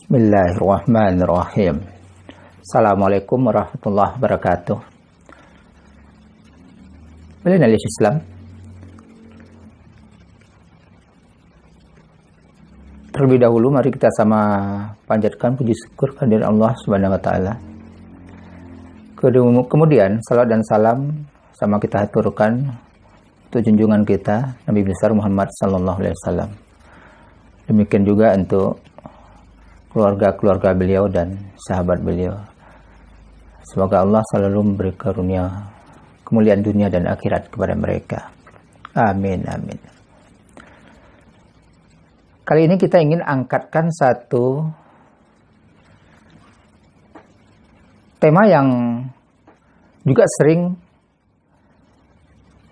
Bismillahirrahmanirrahim. Assalamualaikum warahmatullahi wabarakatuh. Bagaimana Islam? Terlebih dahulu mari kita sama panjatkan puji syukur kehadirat Allah Subhanahu wa taala. Kemudian salat dan salam sama kita haturkan untuk junjungan kita Nabi besar Muhammad sallallahu alaihi wasallam. Demikian juga untuk keluarga-keluarga beliau dan sahabat beliau. Semoga Allah selalu memberi karunia kemuliaan dunia dan akhirat kepada mereka. Amin, amin. Kali ini kita ingin angkatkan satu tema yang juga sering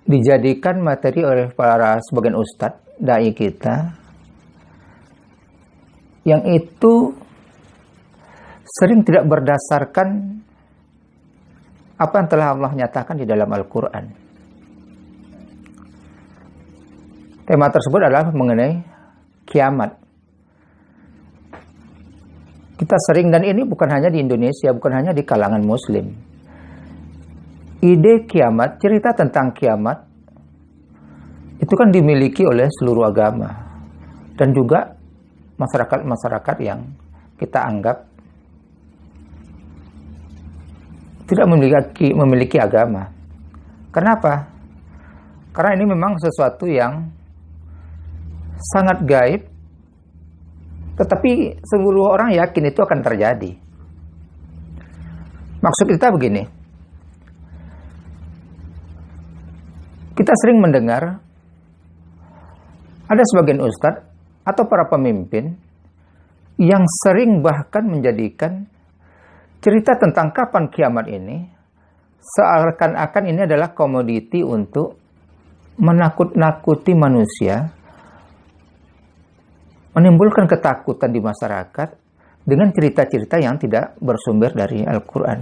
dijadikan materi oleh para sebagian ustadz, dai kita, yang itu sering tidak berdasarkan apa yang telah Allah nyatakan di dalam Al-Quran. Tema tersebut adalah mengenai kiamat. Kita sering, dan ini bukan hanya di Indonesia, bukan hanya di kalangan Muslim. Ide kiamat, cerita tentang kiamat, itu kan dimiliki oleh seluruh agama. Dan juga masyarakat-masyarakat yang kita anggap tidak memiliki agama. Kenapa? Karena ini memang sesuatu yang sangat gaib, tetapi seluruh orang yakin itu akan terjadi. Maksud kita begini, kita sering mendengar ada sebagian ustadz atau para pemimpin yang sering bahkan menjadikan cerita tentang kapan kiamat ini seakan-akan ini adalah komoditi untuk menakut-nakuti manusia, menimbulkan ketakutan di masyarakat dengan cerita-cerita yang tidak bersumber dari Al-Quran.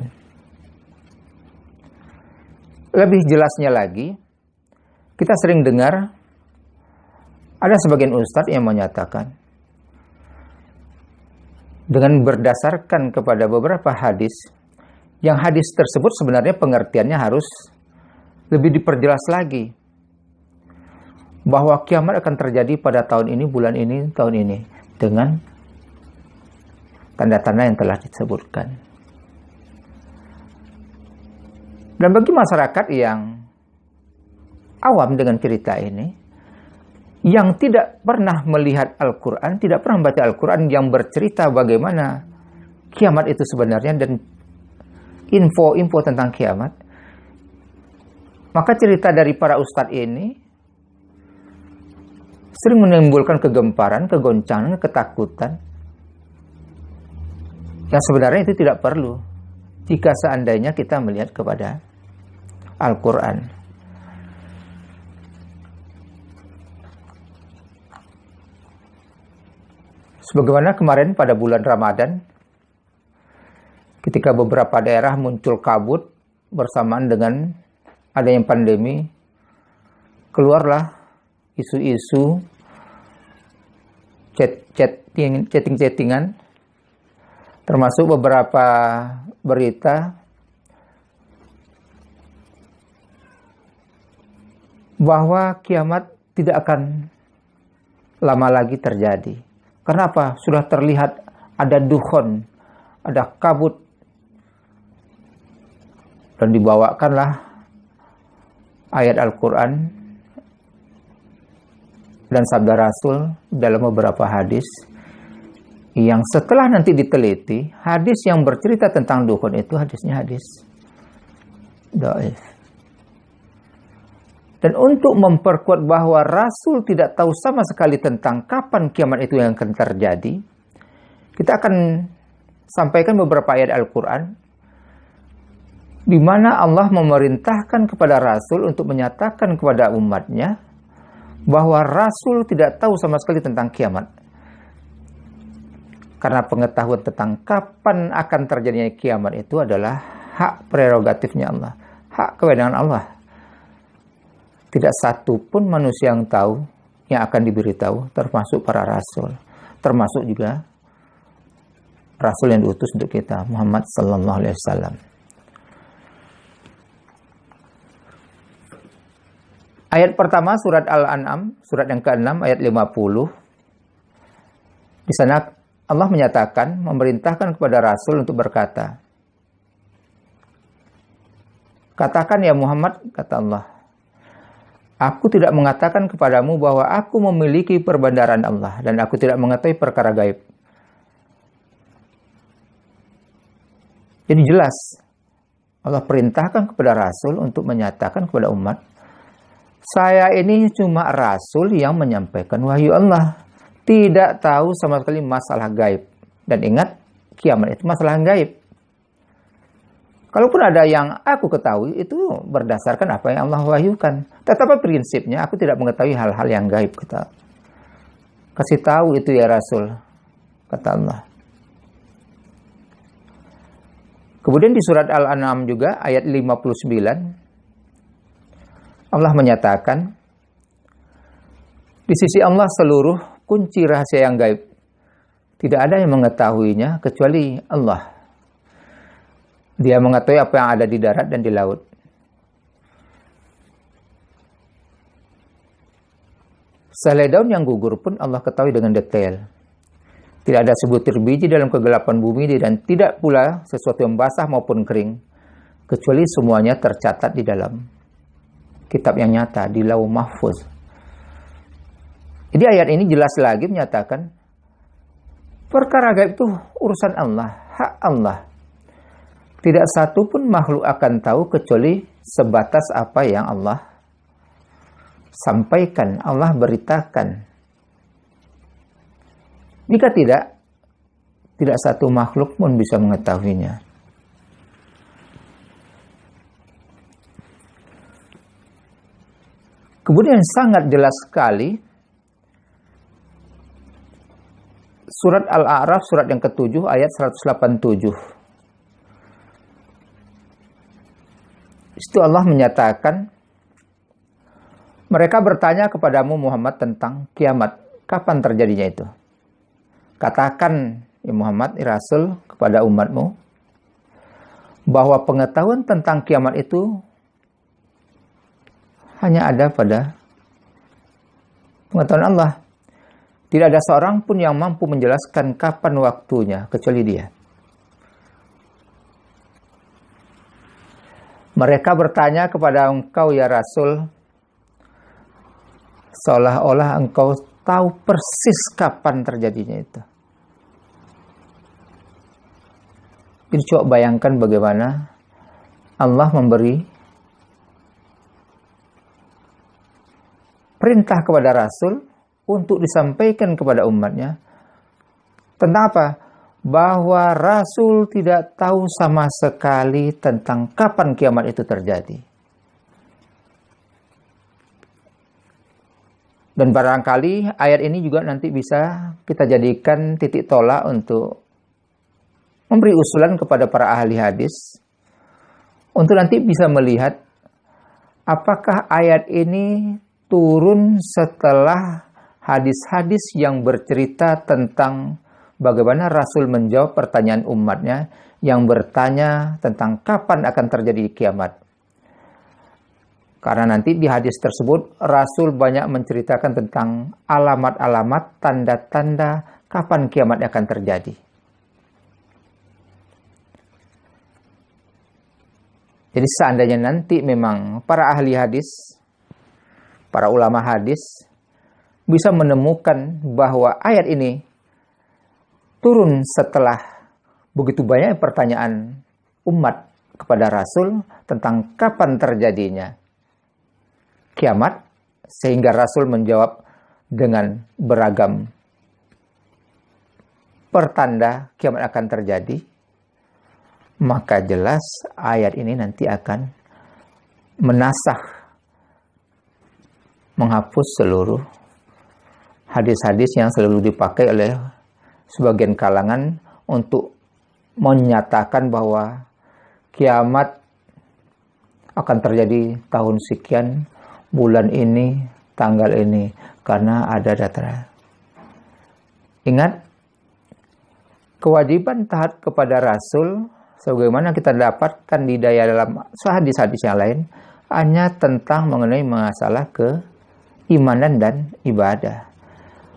Lebih jelasnya lagi, kita sering dengar ada sebagian ustadz yang menyatakan dengan berdasarkan kepada beberapa hadis, yang hadis tersebut sebenarnya pengertiannya harus lebih diperjelas lagi, bahwa kiamat akan terjadi pada tahun ini, bulan ini, tahun ini, dengan tanda-tanda yang telah disebutkan. Dan bagi masyarakat yang awam dengan cerita ini, yang tidak pernah melihat Al-Quran, tidak pernah membaca Al-Quran yang bercerita bagaimana kiamat itu sebenarnya dan info-info tentang kiamat, maka cerita dari para ustadz ini sering menimbulkan kegemparan, kegoncangan, ketakutan yang sebenarnya itu tidak perlu jika seandainya kita melihat kepada Al-Quran. Sebagaimana kemarin pada bulan Ramadan, ketika beberapa daerah muncul kabut bersamaan dengan adanya pandemi, keluarlah isu-isu chatting-chattingan, termasuk beberapa berita bahwa kiamat tidak akan lama lagi terjadi. Kenapa? Sudah terlihat ada dukhon, ada kabut. Dan dibawakanlah ayat Al-Quran dan sabda Rasul dalam beberapa hadis, yang setelah nanti diteliti, hadis yang bercerita tentang dukhon itu hadisnya hadis dhaif. Dan untuk memperkuat bahwa Rasul tidak tahu sama sekali tentang kapan kiamat itu yang akan terjadi, kita akan sampaikan beberapa ayat Al-Quran di mana Allah memerintahkan kepada Rasul untuk menyatakan kepada umatnya bahwa Rasul tidak tahu sama sekali tentang kiamat. Karena pengetahuan tentang kapan akan terjadinya kiamat itu adalah hak prerogatifnya Allah, hak kewenangan Allah. Tidak satu pun manusia yang tahu, yang akan diberitahu, termasuk para rasul, termasuk juga Rasul yang diutus untuk kita, Muhammad sallallahu alaihi wasallam. Ayat pertama surat Al-An'am, surat yang ke-6 ayat 50. Di sana Allah menyatakan, memerintahkan kepada Rasul untuk berkata, "Katakan ya Muhammad," kata Allah, "aku tidak mengatakan kepadamu bahwa aku memiliki perbendaharaan Allah dan aku tidak mengetahui perkara gaib." Jadi jelas, Allah perintahkan kepada Rasul untuk menyatakan kepada umat, saya ini cuma Rasul yang menyampaikan wahyu Allah. Tidak tahu sama sekali masalah gaib. Dan ingat, kiamat itu masalah gaib. Kalaupun ada yang aku ketahui, itu berdasarkan apa yang Allah wahyukan. Tetapi prinsipnya, aku tidak mengetahui hal-hal yang gaib. Kata, kasih tahu itu ya Rasul, kata Allah. Kemudian di surat Al-An'am juga, ayat 59, Allah menyatakan, di sisi Allah seluruh kunci rahasia yang gaib. Tidak ada yang mengetahuinya kecuali Allah. Dia mengetahui apa yang ada di darat dan di laut. Sehelai daun yang gugur pun Allah ketahui dengan detail. Tidak ada sebutir biji dalam kegelapan bumi dan tidak pula sesuatu yang basah maupun kering, kecuali semuanya tercatat di dalam kitab yang nyata, di Lauh Mahfuz. Jadi ayat ini jelas lagi menyatakan perkara gaib itu urusan Allah, hak Allah. Tidak satu pun makhluk akan tahu kecuali sebatas apa yang Allah sampaikan, Allah beritakan. Jika tidak satu makhluk pun bisa mengetahuinya. Kemudian sangat jelas sekali surat Al-A'raf, surat yang ke-7, ayat 187. Itu Allah menyatakan, mereka bertanya kepadamu Muhammad tentang kiamat. Kapan terjadinya itu? Katakan, ya Muhammad, ya Rasul, kepada umatmu, bahwa pengetahuan tentang kiamat itu hanya ada pada pengetahuan Allah. Tidak ada seorang pun yang mampu menjelaskan kapan waktunya, kecuali Dia. Mereka bertanya kepada engkau, ya Rasul, seolah-olah engkau tahu persis kapan terjadinya itu. Jadi coba bayangkan bagaimana Allah memberi perintah kepada Rasul untuk disampaikan kepada umatnya tentang apa? Bahwa Rasul tidak tahu sama sekali tentang kapan kiamat itu terjadi. Dan barangkali ayat ini juga nanti bisa kita jadikan titik tolak untuk memberi usulan kepada para ahli hadis untuk nanti bisa melihat apakah ayat ini turun setelah hadis-hadis yang bercerita tentang bagaimana Rasul menjawab pertanyaan umatnya yang bertanya tentang kapan akan terjadi kiamat. Karena nanti di hadis tersebut Rasul banyak menceritakan tentang alamat-alamat, tanda-tanda kapan kiamat akan terjadi. Jadi seandainya nanti memang para ahli hadis, para ulama hadis bisa menemukan bahwa ayat ini turun setelah begitu banyak pertanyaan umat kepada Rasul tentang kapan terjadinya kiamat, sehingga Rasul menjawab dengan beragam pertanda kiamat akan terjadi, maka jelas ayat ini nanti akan menghapus seluruh hadis-hadis yang selalu dipakai oleh sebagian kalangan untuk menyatakan bahwa kiamat akan terjadi tahun sekian, bulan ini, tanggal ini, karena ada data. Ingat, kewajiban taat kepada Rasul sebagaimana kita dapatkan di dalam hadis-hadis yang lain hanya tentang mengenai masalah keimanan dan ibadah.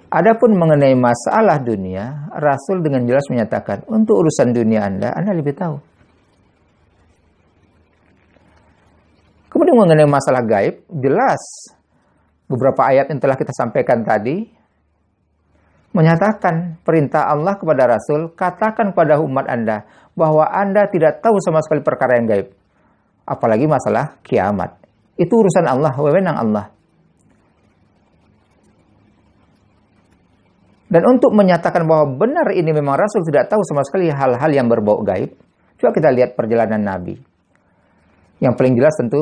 Adapun mengenai masalah dunia, Rasul dengan jelas menyatakan, untuk urusan dunia Anda lebih tahu. Kemudian mengenai masalah gaib, jelas beberapa ayat yang telah kita sampaikan tadi menyatakan perintah Allah kepada Rasul, katakan kepada umat Anda bahwa Anda tidak tahu sama sekali perkara yang gaib. Apalagi masalah kiamat. Itu urusan Allah, wewenang Allah. Dan untuk menyatakan bahwa benar ini memang Rasul tidak tahu sama sekali hal-hal yang berbau gaib, coba kita lihat perjalanan Nabi. Yang paling jelas tentu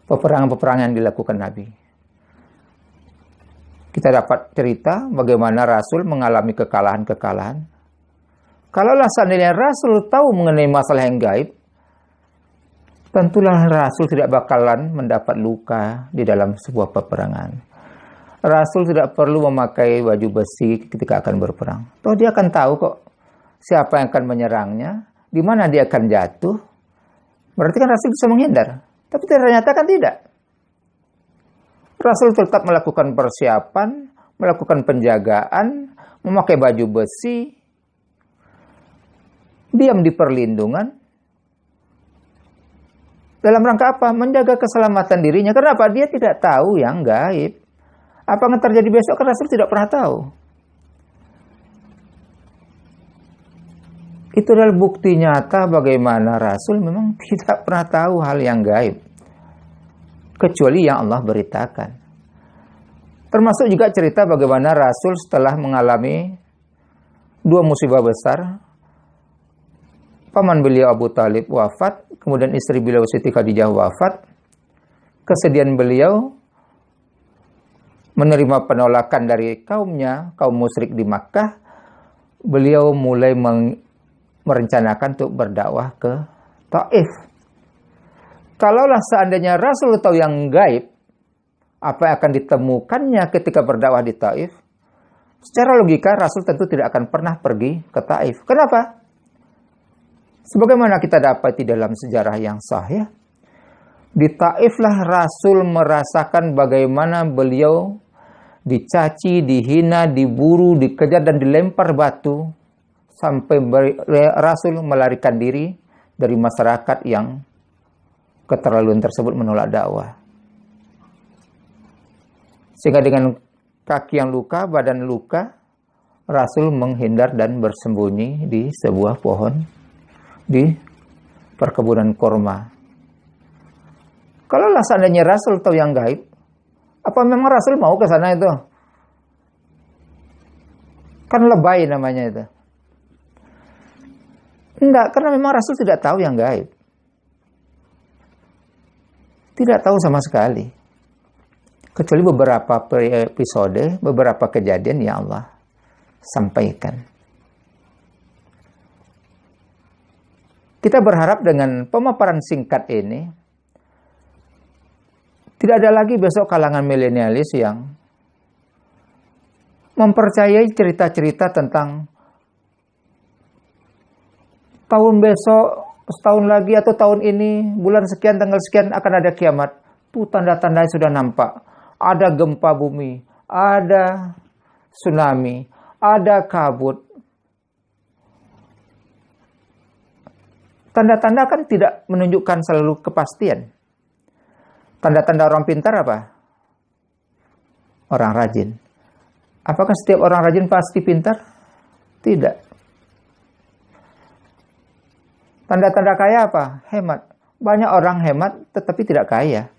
peperangan-peperangan yang dilakukan Nabi. Kita dapat cerita bagaimana Rasul mengalami kekalahan-kekalahan. Kalaulah seandainya Rasul tahu mengenai masalah yang gaib, tentulah Rasul tidak bakalan mendapat luka di dalam sebuah peperangan. Rasul tidak perlu memakai baju besi ketika akan berperang. Toh dia akan tahu kok siapa yang akan menyerangnya, di mana dia akan jatuh. Berarti kan Rasul bisa menghindar. Tapi ternyata kan tidak. Rasul tetap melakukan persiapan, melakukan penjagaan, memakai baju besi, diam di perlindungan. Dalam rangka apa? Menjaga keselamatan dirinya. Kenapa? Dia tidak tahu yang gaib. Apa yang terjadi besok kan Rasul tidak pernah tahu. Itu adalah bukti nyata bagaimana Rasul memang tidak pernah tahu hal yang gaib. Kecuali yang Allah beritakan. Termasuk juga cerita bagaimana Rasul setelah mengalami 2 musibah besar. Paman beliau Abu Talib wafat, kemudian istri beliau Siti Khadijah wafat. Kesedihan beliau menerima penolakan dari kaumnya, kaum musyrik di Makkah, beliau mulai merencanakan untuk berdakwah ke Taif. Kalaulah seandainya Rasul tahu yang gaib, apa yang akan ditemukannya ketika berdakwah di Taif, secara logika Rasul tentu tidak akan pernah pergi ke Taif. Kenapa? Sebagaimana kita dapat di dalam sejarah yang sahih, di Taiflah Rasul merasakan bagaimana beliau dicaci, dihina, diburu, dikejar dan dilempar batu sampai Rasul melarikan diri dari masyarakat yang keterlaluan tersebut menolak dakwah. Sehingga dengan kaki yang luka, badan luka, Rasul menghindar dan bersembunyi di sebuah pohon di perkebunan korma. Kalau seandainya Rasul tahu yang gaib, apa memang Rasul mau ke sana itu? Kan lebay namanya itu. Enggak, karena memang Rasul tidak tahu yang gaib. Tidak tahu sama sekali. Kecuali beberapa episode, beberapa kejadian yang Allah sampaikan. Kita berharap dengan pemaparan singkat ini, tidak ada lagi besok kalangan milenialis yang mempercayai cerita-cerita tentang tahun besok, setahun lagi atau tahun ini, bulan sekian, tanggal sekian akan ada kiamat. Tuh tanda-tanda sudah nampak. Ada gempa bumi, ada tsunami, ada kabut. Tanda-tanda kan tidak menunjukkan selalu kepastian. Tanda-tanda orang pintar apa? Orang rajin. Apakah setiap orang rajin pasti pintar? Tidak. Tanda-tanda kaya apa? Hemat. Banyak orang hemat tetapi tidak kaya.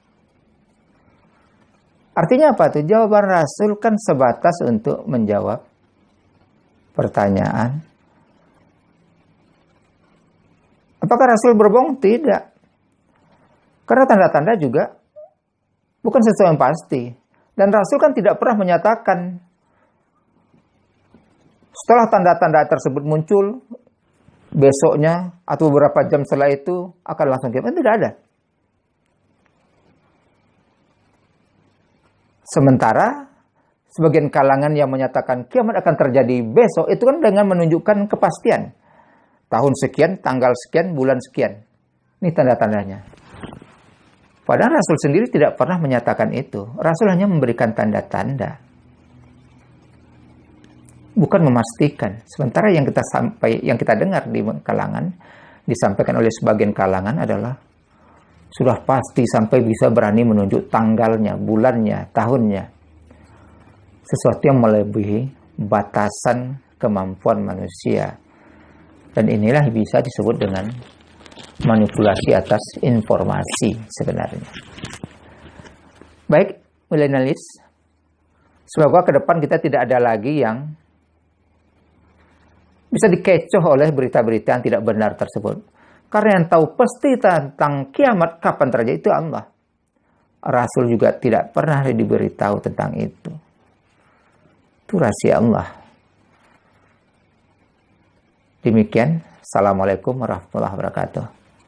Artinya apa tuh? Jawaban Rasul kan sebatas untuk menjawab pertanyaan. Apakah Rasul berbohong? Tidak. Karena tanda-tanda juga bukan sesuatu yang pasti. Dan Rasul kan tidak pernah menyatakan setelah tanda-tanda tersebut muncul, besoknya atau beberapa jam setelah itu akan langsung kiamat. Tidak ada. Sementara Sebagian kalangan yang menyatakan kiamat akan terjadi besok, itu kan dengan menunjukkan kepastian. Tahun sekian, tanggal sekian, bulan sekian. Ini tanda-tandanya. Padahal Rasul sendiri tidak pernah menyatakan itu. Rasul hanya memberikan tanda-tanda, bukan memastikan. Sementara yang kita dengar di kalangan, disampaikan oleh sebagian kalangan adalah sudah pasti sampai bisa berani menunjuk tanggalnya, bulannya, tahunnya. Sesuatu yang melebihi batasan kemampuan manusia. Dan inilah bisa disebut dengan manipulasi atas informasi sebenarnya. Baik, milenialis, semoga ke depan kita tidak ada lagi yang bisa dikecoh oleh berita-berita yang tidak benar tersebut. Karena yang tahu pasti tentang kiamat kapan terjadi itu Allah. Rasul juga tidak pernah diberitahu tentang itu. Itu rahasia Allah. Demikian. Assalamualaikum warahmatullahi wabarakatuh.